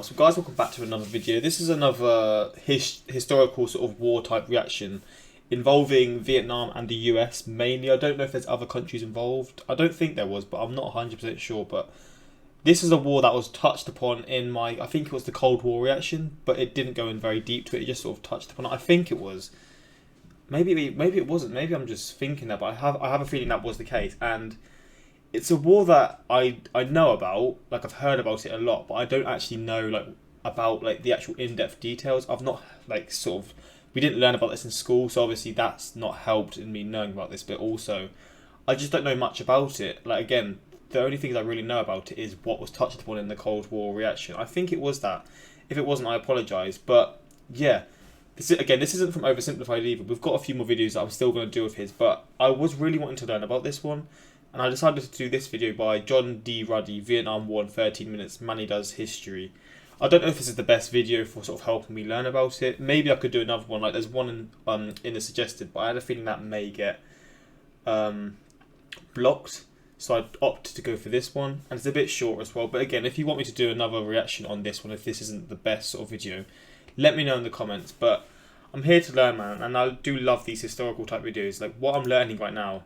So guys, welcome back to another video. This is another historical sort of war type reaction involving Vietnam and the US mainly. I don't know if there's other countries involved. I don't think there was, but I'm not 100% sure. But this is a war that was touched upon in I think it was the Cold War reaction, but it didn't go in very deep to it. It just sort of touched upon it. I think it was. Maybe it wasn't. Maybe I'm just thinking that, but I have a feeling that was the case. And it's a war that I know about, like I've heard about it a lot, but I don't actually know about the actual in-depth details. I've not we didn't learn about this in school, so obviously that's not helped in me knowing about this, but also I just don't know much about it. Like, again, the only things I really know about it is what was touched upon in the Cold War reaction. I think it was that. If it wasn't, I apologise. But yeah, this isn't from Oversimplified either. We've got a few more videos that I'm still going to do of his, but I was really wanting to learn about this one. And I decided to do this video by John D. Ruddy, Vietnam War in 13 minutes, Manny Does History. I don't know if this is the best video for sort of helping me learn about it. Maybe I could do another one, like there's one in the suggested, but I had a feeling that may get blocked. So I opted to go for this one, and it's a bit short as well. But again, if you want me to do another reaction on this one, if this isn't the best sort of video, let me know in the comments. But I'm here to learn, man, and I do love these historical type videos. Like what I'm learning right now,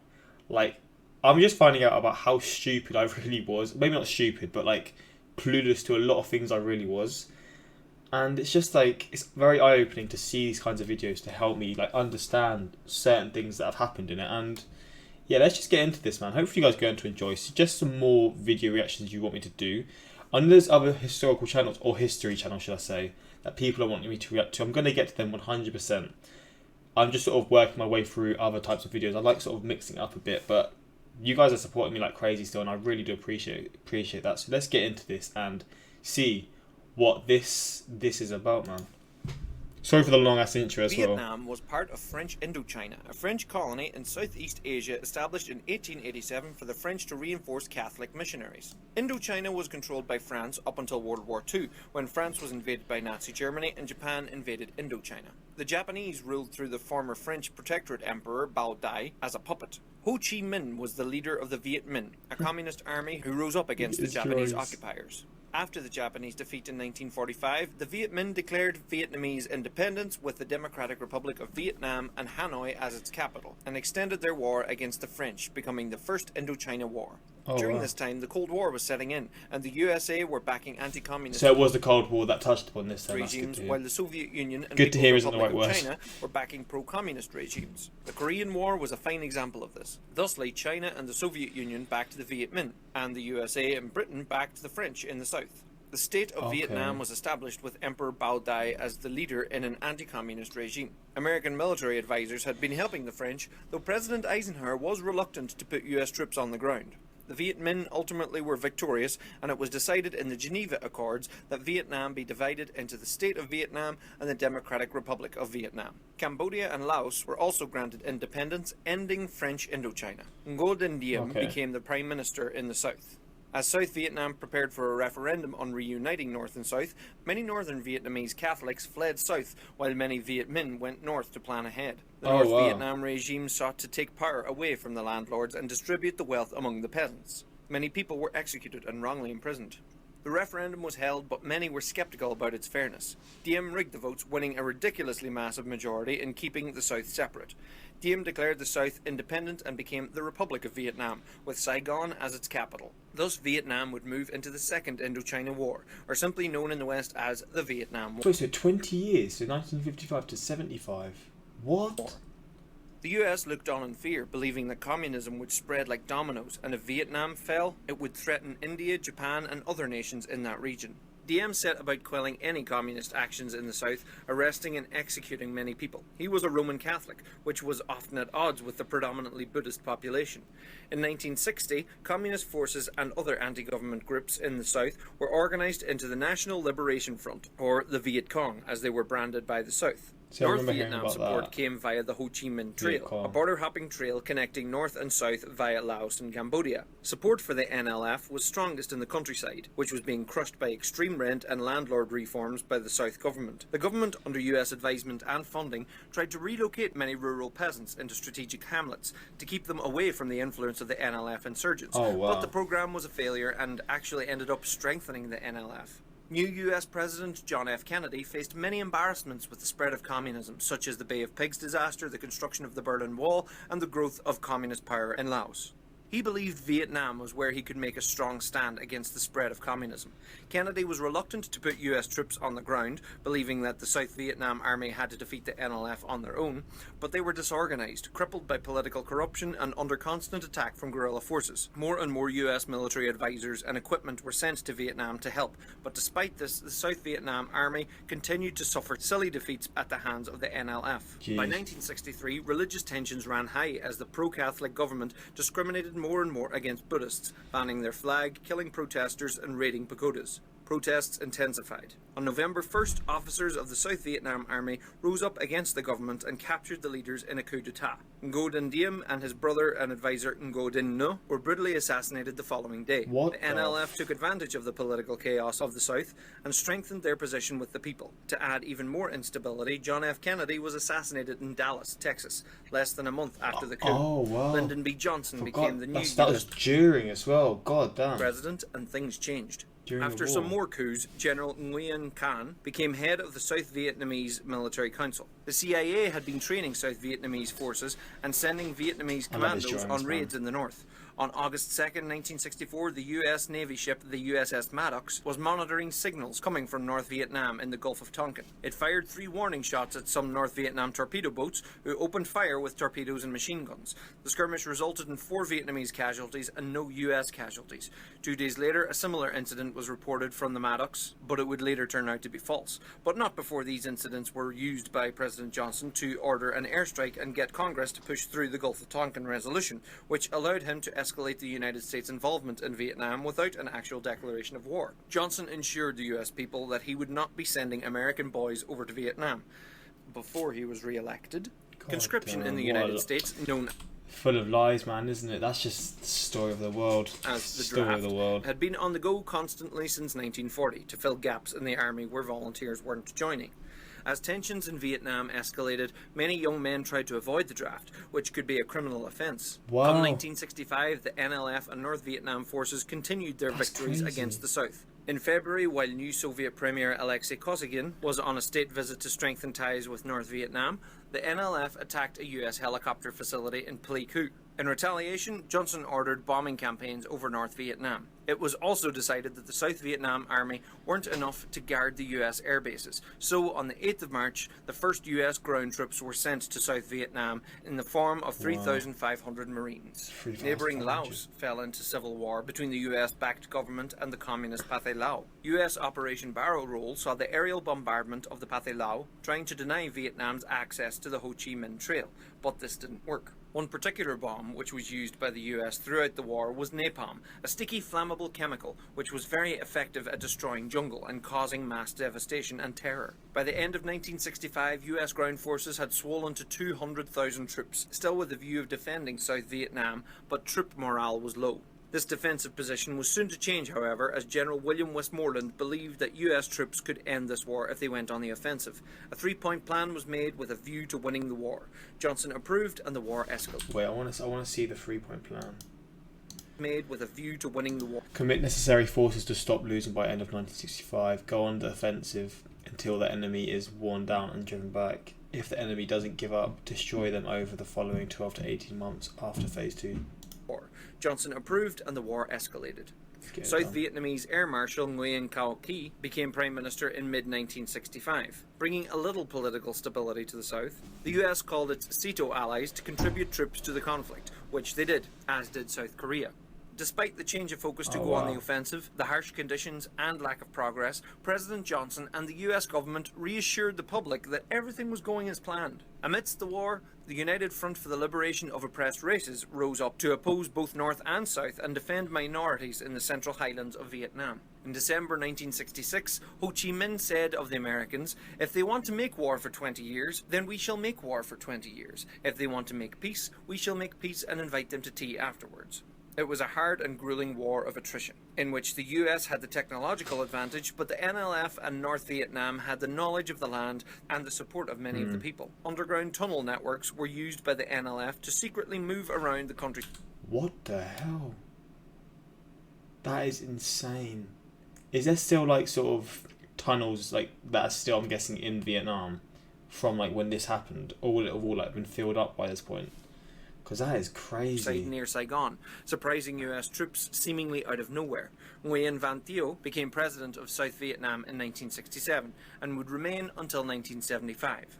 like I'm just finding out about how stupid I really was. Maybe not stupid, but like clueless to a lot of things I really was. And it's just like, it's very eye-opening to see these kinds of videos to help me like understand certain things that have happened in it. And yeah, let's just get into this, man. Hopefully you guys are going to enjoy. Suggest some more video reactions you want me to do. I know there's other historical channels, or history channels should I say, that people are wanting me to react to. I'm going to get to them 100%. I'm just sort of working my way through other types of videos. I like sort of mixing it up a bit, but you guys are supporting me like crazy still, and I really do appreciate that. So let's get into this and see what this is about, man. Sorry for the long ass intro as well. Vietnam was part of French Indochina, a French colony in Southeast Asia established in 1887 for the French to reinforce Catholic missionaries. Indochina was controlled by France up until World War II, when France was invaded by Nazi Germany and Japan invaded Indochina. The Japanese ruled through the former French Protectorate Emperor Bao Dai as a puppet. Ho Chi Minh was the leader of the Viet Minh, a communist army who rose up against the Japanese occupiers. After the Japanese defeat in 1945, the Viet Minh declared Vietnamese independence with the Democratic Republic of Vietnam and Hanoi as its capital, and extended their war against the French, becoming the First Indochina War. During this time, the Cold War was setting in, and the USA were backing anti-communist. So it was the Cold War that touched upon this regimes, while the Soviet Union and good to hear isn't the the right Republic word. of China were backing pro-communist regimes. The Korean War was a fine example of this. Thusly, China and the Soviet Union backed the Viet Minh, and the USA and Britain backed the French in the south. The state of Vietnam was established with Emperor Bao Dai as the leader in an anti-communist regime. American military advisors had been helping the French, though President Eisenhower was reluctant to put US troops on the ground. The Viet Minh ultimately were victorious, and it was decided in the Geneva Accords that Vietnam be divided into the State of Vietnam and the Democratic Republic of Vietnam. Cambodia and Laos were also granted independence, ending French Indochina. Ngo Dinh Diem became the Prime Minister in the south. As South Vietnam prepared for a referendum on reuniting North and South, many northern Vietnamese Catholics fled south, while many Viet Minh went north to plan ahead. The North Vietnam regime sought to take power away from the landlords and distribute the wealth among the peasants. Many people were executed and wrongly imprisoned. The referendum was held, but many were skeptical about its fairness. Diem rigged the votes, winning a ridiculously massive majority in keeping the South separate. Diem declared the South independent and became the Republic of Vietnam, with Saigon as its capital. Thus, Vietnam would move into the Second Indochina War, or simply known in the West as the Vietnam War. Wait, so 20 years, so 1955 to 75. What? The US looked on in fear, believing that communism would spread like dominoes, and if Vietnam fell, it would threaten India, Japan, and other nations in that region. Diem set about quelling any communist actions in the south, arresting and executing many people. He was a Roman Catholic, which was often at odds with the predominantly Buddhist population. In 1960, communist forces and other anti-government groups in the south were organized into the National Liberation Front, or the Viet Cong, as they were branded by the south. See, North Vietnam support came via the Ho Chi Minh Trail, a border-hopping trail connecting north and south via Laos and Cambodia. Support for the NLF was strongest in the countryside, which was being crushed by extreme rent and landlord reforms by the South government. The government, under US advisement and funding, tried to relocate many rural peasants into strategic hamlets to keep them away from the influence of the NLF insurgents. But the program was a failure and actually ended up strengthening the NLF. New US President John F. Kennedy faced many embarrassments with the spread of communism, such as the Bay of Pigs disaster, the construction of the Berlin Wall, and the growth of communist power in Laos. He believed Vietnam was where he could make a strong stand against the spread of communism. Kennedy was reluctant to put US troops on the ground, believing that the South Vietnam Army had to defeat the NLF on their own, but they were disorganized, crippled by political corruption, and under constant attack from guerrilla forces. More and more US military advisors and equipment were sent to Vietnam to help, but despite this, the South Vietnam Army continued to suffer silly defeats at the hands of the NLF. Jeez. By 1963, religious tensions ran high as the pro-Catholic government discriminated more and more against Buddhists, banning their flag, killing protesters, and raiding pagodas. Protests intensified. On November 1st, officers of the South Vietnam Army rose up against the government and captured the leaders in a coup d'etat. Ngo Dinh Diem and his brother and advisor Ngo Dinh Nho were brutally assassinated the following day. What the NLF took advantage of the political chaos of the South and strengthened their position with the people. To add even more instability, John F. Kennedy was assassinated in Dallas, Texas, less than a month after the coup. Oh, wow. Lyndon B. Johnson became the new That was during as well. God damn. president, and things changed. During After the some war. more coups, General Nguyen Can became head of the South Vietnamese Military Council. The CIA had been training South Vietnamese forces and sending Vietnamese I love his commandos drawings, on raids in the north. On August 2nd, 1964, the US Navy ship, the USS Maddox, was monitoring signals coming from North Vietnam in the Gulf of Tonkin. It fired 3 warning shots at some North Vietnam torpedo boats, who opened fire with torpedoes and machine guns. The skirmish resulted in 4 Vietnamese casualties and no US casualties. 2 days later, a similar incident was reported from the Maddox, but it would later turn out to be false. But not before these incidents were used by President Johnson to order an airstrike and get Congress to push through the Gulf of Tonkin resolution, which allowed him to escalate the United States' involvement in Vietnam without an actual declaration of war. Johnson ensured the US people that he would not be sending American boys over to Vietnam. Before he was re-elected, conscription in the United States, known Full of lies, man, isn't it? That's just the story of the world. as the story draft, of the world. had been on the go constantly since 1940 to fill gaps in the army where volunteers weren't joining. As tensions in Vietnam escalated, many young men tried to avoid the draft, which could be a criminal offence. Wow. Come 1965, the NLF and North Vietnam forces continued their That's victories crazy. against the South. In February, while new Soviet Premier Alexei Kosygin was on a state visit to strengthen ties with North Vietnam, the NLF attacked a US helicopter facility in Pleiku. In retaliation, Johnson ordered bombing campaigns over North Vietnam. It was also decided that the South Vietnam Army weren't enough to guard the US air bases, so on the 8th of March, the first US ground troops were sent to South Vietnam in the form of 3,500 Marines. 3,500. Neighbouring Laos fell into civil war between the US-backed government and the communist Pathet Lao. US Operation Barrow Roll saw the aerial bombardment of the Pathet Lao, trying to deny Vietnam's access to the Ho Chi Minh Trail, but this didn't work. One particular bomb, which was used by the US throughout the war, was napalm, a sticky flammable chemical which was very effective at destroying jungle and causing mass devastation and terror. By the end of 1965, US ground forces had swollen to 200,000 troops, still with the view of defending South Vietnam, but troop morale was low. This defensive position was soon to change, however, as General William Westmoreland believed that US troops could end this war if they went on the offensive. A 3-point plan was made with a view to winning the war. Johnson approved and the war escalated. Wait, I want to see the 3-point plan. Made with a view to winning the war. Commit necessary forces to stop losing by end of 1965. Go on the offensive until the enemy is worn down and driven back. If the enemy doesn't give up, destroy them over the following 12 to 18 months after Phase 2. Johnson approved and the war escalated. Get it South done. Vietnamese Air Marshal Nguyen Cao Qui became Prime Minister in mid-1965, bringing a little political stability to the South. The US called its SEATO allies to contribute troops to the conflict, which they did, as did South Korea. Despite the change of focus to go on the offensive, the harsh conditions and lack of progress, President Johnson and the US government reassured the public that everything was going as planned. Amidst the war, the United Front for the Liberation of Oppressed Races rose up to oppose both North and South and defend minorities in the Central Highlands of Vietnam. In December 1966, Ho Chi Minh said of the Americans, "If they want to make war for 20 years, then we shall make war for 20 years. If they want to make peace, we shall make peace and invite them to tea afterwards." It was a hard and grueling war of attrition, in which the US had the technological advantage, but the NLF and North Vietnam had the knowledge of the land and the support of many of the people. Underground tunnel networks were used by the NLF to secretly move around the country. What the hell? That is insane. Is there still like sort of tunnels like that are still, I'm guessing, in Vietnam from like when this happened, or will it have all like been filled up by this point? Because that is crazy. Near Saigon, surprising US troops seemingly out of nowhere. Nguyen Van Thieu became president of South Vietnam in 1967 and would remain until 1975.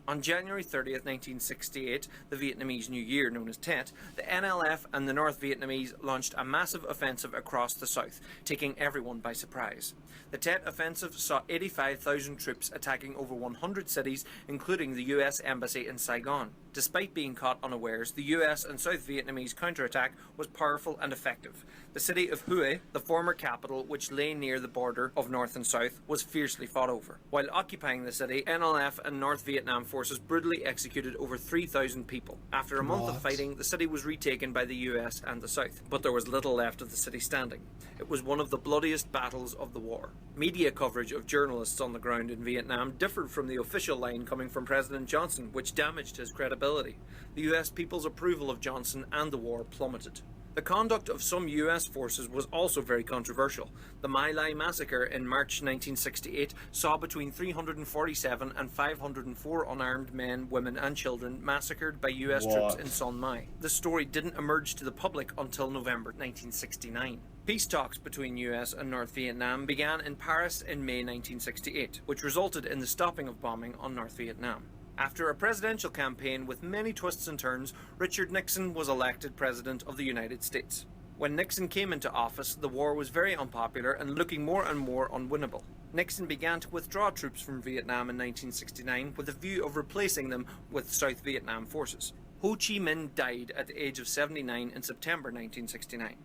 On January 30th, 1968, the Vietnamese New Year known as Tet, the NLF and the North Vietnamese launched a massive offensive across the south, taking everyone by surprise. The Tet offensive saw 85,000 troops attacking over 100 cities, including the US Embassy in Saigon. Despite being caught unawares, the US and South Vietnamese counterattack was powerful and effective. The city of Hue, the former capital which lay near the border of North and South, was fiercely fought over. While occupying the city, NLF and North Vietnam forces brutally executed over 3,000 people. After a month of fighting, the city was retaken by the US and the South, but there was little left of the city standing. It was one of the bloodiest battles of the war. Media coverage of journalists on the ground in Vietnam differed from the official line coming from President Johnson, which damaged his credibility. The US people's approval of Johnson and the war plummeted. The conduct of some US forces was also very controversial. The My Lai massacre in March 1968 saw between 347 and 504 unarmed men, women and children massacred by US troops in Son Mai. The story didn't emerge to the public until November 1969. Peace talks between US and North Vietnam began in Paris in May 1968, which resulted in the stopping of bombing on North Vietnam. After a presidential campaign with many twists and turns, Richard Nixon was elected President of the United States. When Nixon came into office, the war was very unpopular and looking more and more unwinnable. Nixon began to withdraw troops from Vietnam in 1969 with a view of replacing them with South Vietnam forces. Ho Chi Minh died at the age of 79 in September 1969.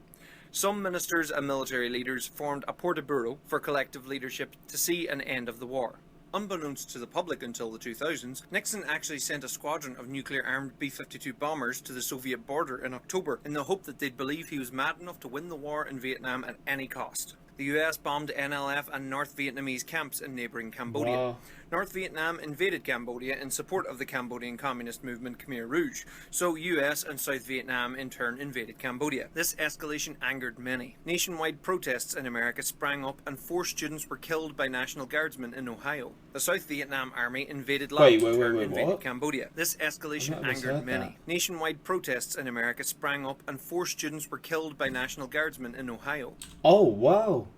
Some ministers and military leaders formed a Politburo for collective leadership to see an end of the war. Unbeknownst to the public until the 2000s, Nixon actually sent a squadron of nuclear-armed B-52 bombers to the Soviet border in October in the hope that they'd believe he was mad enough to win the war in Vietnam at any cost. The US bombed NLF and North Vietnamese camps in neighbouring Cambodia. Wow. North Vietnam invaded Cambodia in support of the Cambodian communist movement Khmer Rouge, so US and South Vietnam in turn invaded Cambodia. This escalation angered many. Nationwide protests in America sprang up and 4 students were killed by National Guardsmen in Ohio. The South Vietnam Army invaded Laos and invaded Cambodia. This escalation angered many. Nationwide protests in America sprang up and 4 students were killed by National Guardsmen in Ohio. Oh, wow.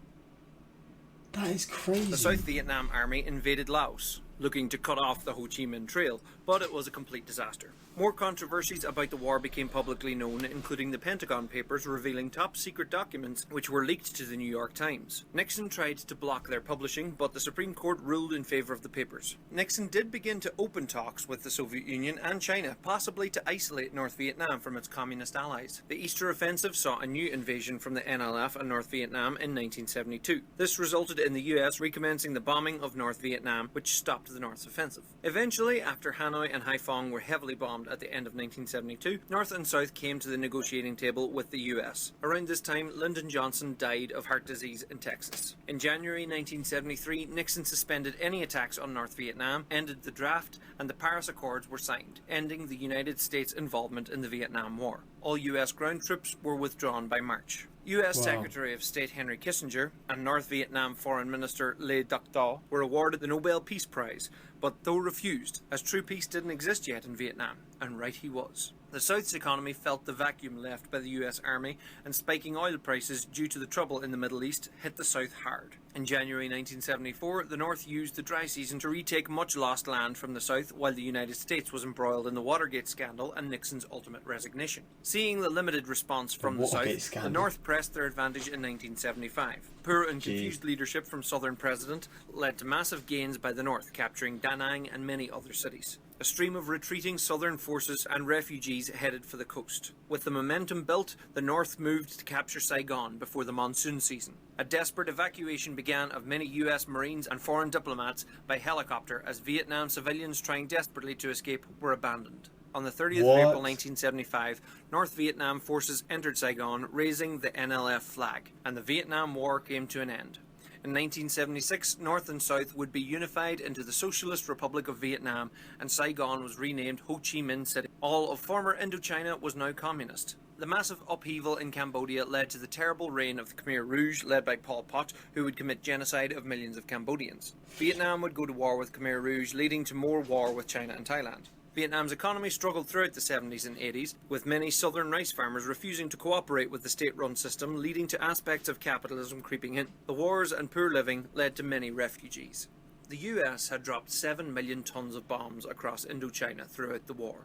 That is crazy. The South Vietnam Army invaded Laos, looking to cut off the Ho Chi Minh Trail, but it was a complete disaster. More controversies about the war became publicly known, including the Pentagon Papers revealing top-secret documents which were leaked to the New York Times. Nixon tried to block their publishing, but the Supreme Court ruled in favour of the papers. Nixon did begin to open talks with the Soviet Union and China, possibly to isolate North Vietnam from its communist allies. The Easter Offensive saw a new invasion from the NLF and North Vietnam in 1972. This resulted in the US recommencing the bombing of North Vietnam, which stopped the North's offensive. Eventually, after Hanoi and Haiphong were heavily bombed at the end of 1972, North and South came to the negotiating table with the US. Around this time, Lyndon Johnson died of heart disease in Texas. In January 1973, Nixon suspended any attacks on North Vietnam, ended the draft, and the Paris Accords were signed, ending the United States' involvement in the Vietnam War. All US ground troops were withdrawn by March. US Secretary of State Henry Kissinger and North Vietnam Foreign Minister Le Duc Tho were awarded the Nobel Peace Prize, but Tho refused, as true peace didn't exist yet in Vietnam, and right he was. The South's economy felt the vacuum left by the US Army, and spiking oil prices due to the trouble in the Middle East hit the South hard. In January 1974, the North used the dry season to retake much lost land from the South, while the United States was embroiled in the Watergate scandal and Nixon's ultimate resignation. Seeing the limited response from the South, the North pressed their advantage in 1975. Poor and confused leadership from Southern president led to massive gains by the North, capturing Da Nang and many other cities. A stream of retreating southern forces and refugees headed for the coast. With the momentum built, the North moved to capture Saigon before the monsoon season. A desperate evacuation began of many US Marines and foreign diplomats by helicopter as Vietnam civilians trying desperately to escape were abandoned. On the 30th of April 1975, North Vietnam forces entered Saigon, raising the NLF flag, and the Vietnam War came to an end. In 1976, North and South would be unified into the Socialist Republic of Vietnam, and Saigon was renamed Ho Chi Minh City. All of former Indochina was now communist. The massive upheaval in Cambodia led to the terrible reign of the Khmer Rouge, led by Pol Pot, who would commit genocide of millions of Cambodians. Vietnam would go to war with Khmer Rouge, leading to more war with China and Thailand. Vietnam's economy struggled throughout the 70s and 80s, with many southern rice farmers refusing to cooperate with the state-run system, leading to aspects of capitalism creeping in. The wars and poor living led to many refugees. The US had dropped 7 million tons of bombs across Indochina throughout the war.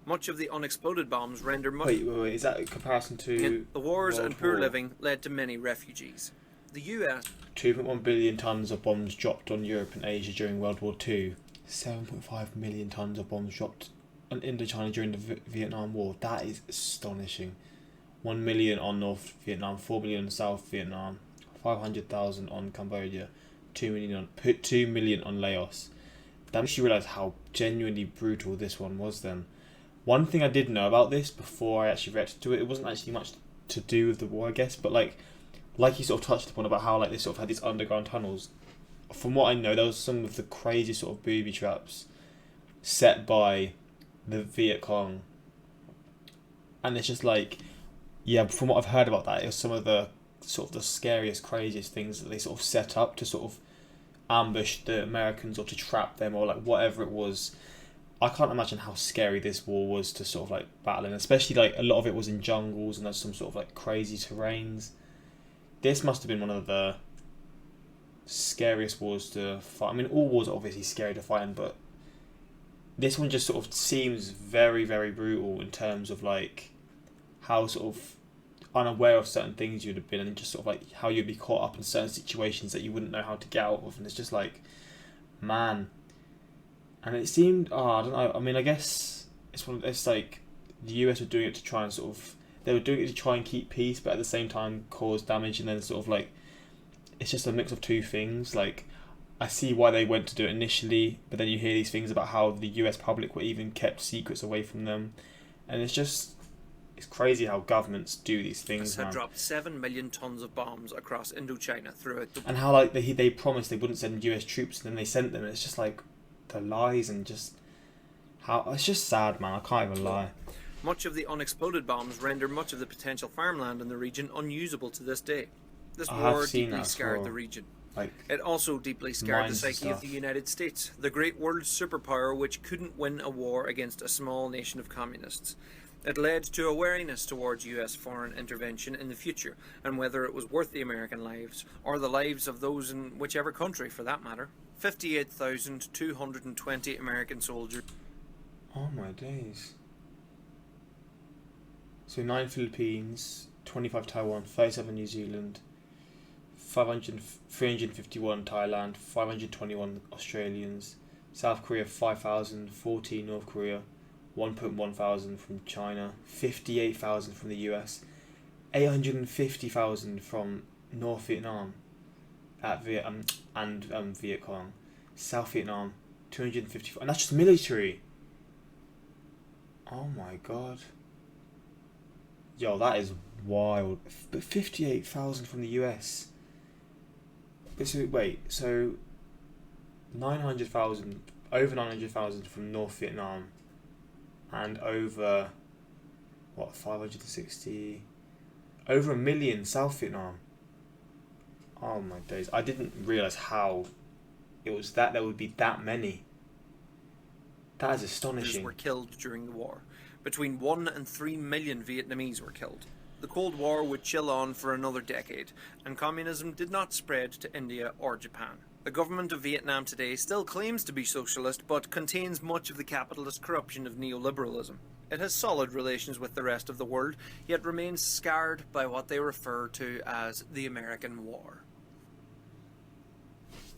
Much of the unexploded bombs rendered much... Wait, is that in comparison to... The wars World and poor War? living led to many refugees. The US... 2.1 billion tonnes of bombs dropped on Europe and Asia during World War II. 7.5 million tonnes of bombs dropped on Indochina during the Vietnam War. That is astonishing. 1 million on North Vietnam, 4 million on South Vietnam, 500,000 on Cambodia, 2 million on Laos. That makes you realise how genuinely brutal this one was then. One thing I did know about this before I actually reacted to it, it wasn't actually much to do with the war, I guess, but like you sort of touched upon about how like they sort of had these underground tunnels. From what I know, there was some of the crazy sort of booby traps set by the Viet Cong. And it's just like, yeah, from what I've heard about that, it was some of the sort of the scariest, craziest things that they sort of set up to sort of ambush the Americans or to trap them or like whatever it was. I can't imagine how scary this war was to sort of like battle in, especially like a lot of it was in jungles and there's some sort of like crazy terrains. This must have been one of the scariest wars to fight. I mean, all wars are obviously scary to fight in, but this one just sort of seems very, very brutal in terms of like how sort of unaware of certain things you'd have been and just sort of like how you'd be caught up in certain situations that you wouldn't know how to get out of. And it's just like, man. And it seemed, I don't know, I mean, I guess it's like the US were doing it to try and sort of, they were doing it to try and keep peace, but at the same time cause damage, and then sort of like, it's just a mix of two things. Like, I see why they went to do it initially, but then you hear these things about how the US public were even kept secrets away from them, and it's crazy how governments do these things, had dropped 7 million tons of bombs across Indochina throughout the... And how like they promised they wouldn't send US troops, and then they sent them, and it's just like, the lies and just how it's just sad, man. I can't even lie. Much of the unexploded bombs rendered much of the potential farmland in the region unusable to this day. This war deeply scarred the region. Like, it also deeply scarred the psyche of the United States, the great world superpower which couldn't win a war against a small nation of communists. It led to a wariness towards US foreign intervention in the future, and whether it was worth the American lives, or the lives of those in whichever country for that matter. 58,220 American soldiers. Oh my days. So 9 Philippines, 25 Taiwan, 37 New Zealand, 351 Thailand, 521 Australians, South Korea 5,000, 14 North Korea, 1.1 thousand from China, 58,000 from the US, 850,000 from North Vietnam at Viet Cong, South Vietnam 250, and that's just military. Oh my god. Yo, that is wild. But 58,000 from the US. But so wait, so 900,000, over 900,000 from North Vietnam, and over 560, over 1 million South Vietnam. Oh my days, I didn't realise how it was that there would be that many. That is astonishing. Were killed during the war. Between 1 and 3 million Vietnamese were killed. The Cold War would chill on for another decade, and communism did not spread to India or Japan. The government of Vietnam today still claims to be socialist, but contains much of the capitalist corruption of neoliberalism. It has solid relations with the rest of the world, yet remains scarred by what they refer to as the American War.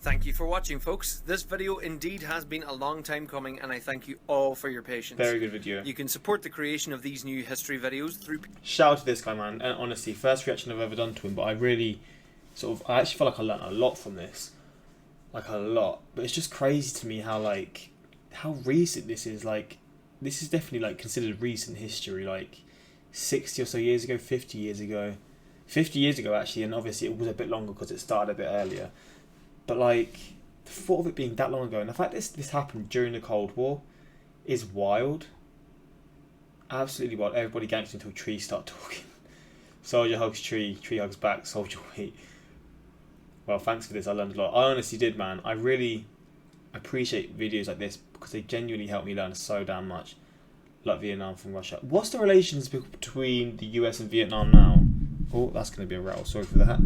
Thank you for watching, folks. This video indeed has been a long time coming, and I thank you all for your patience. Very good video. You can support the creation of these new history videos through... Shout out to this guy, man. And honestly, first reaction I've ever done to him, but I really I actually feel like I learned a lot from this. Like, a lot. But it's just crazy to me how recent this is. Like, this is definitely, like, considered recent history. Like, 60 or so years ago, 50 years ago. 50 years ago, actually, and obviously it was a bit longer because it started a bit earlier. But, like, the thought of it being that long ago, and the fact this happened during the Cold War is wild. Absolutely wild. Everybody ganks until trees start talking. Soldier hugs tree, tree hugs back, soldier wait. Well, thanks for this. I learned a lot. I honestly did, man. I really appreciate videos like this because they genuinely help me learn so damn much. Like Vietnam from Russia. What's the relations between the US and Vietnam now? Oh, that's going to be a rattle. Sorry for that.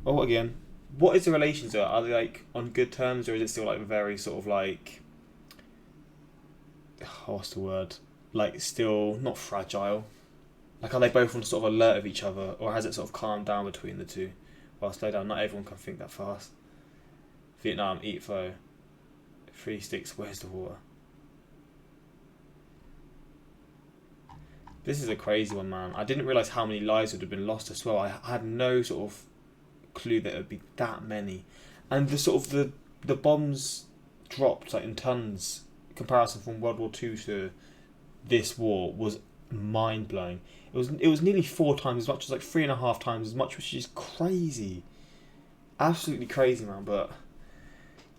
Oh, again. What is the relations? Are they like on good terms, or is it still like very sort of like, what's the word? Like still not fragile? Like are they both on sort of alert of each other, or has it sort of calmed down between the two? Well, slow down. Not everyone can think that fast. Vietnam, eat pho. 3 sticks. Where's the water? This is a crazy one, man. I didn't realise how many lives would have been lost as well. I had no sort of clue that it would be that many. And the sort of the bombs dropped like in tons in comparison from World War Two to this war was mind blowing. It was nearly 4 times as much, as like 3.5 times as much, which is crazy. Absolutely crazy, man. But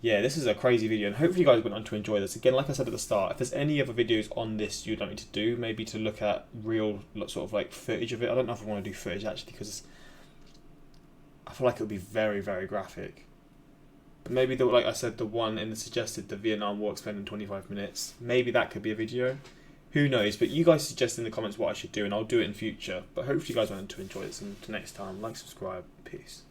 yeah, this is a crazy video, and hopefully you guys went on to enjoy this. Again, like I said at the start, if there's any other videos on this you'd like me to do, maybe to look at real sort of like footage of it. I don't know if I want to do footage actually, because I feel like it would be very, very graphic. But maybe like I said, the one in the suggested the Vietnam War explained in 25 minutes. Maybe that could be a video. Who knows? But you guys suggest in the comments what I should do, and I'll do it in future. But hopefully you guys went on to enjoy this. And until next time, like, subscribe, peace.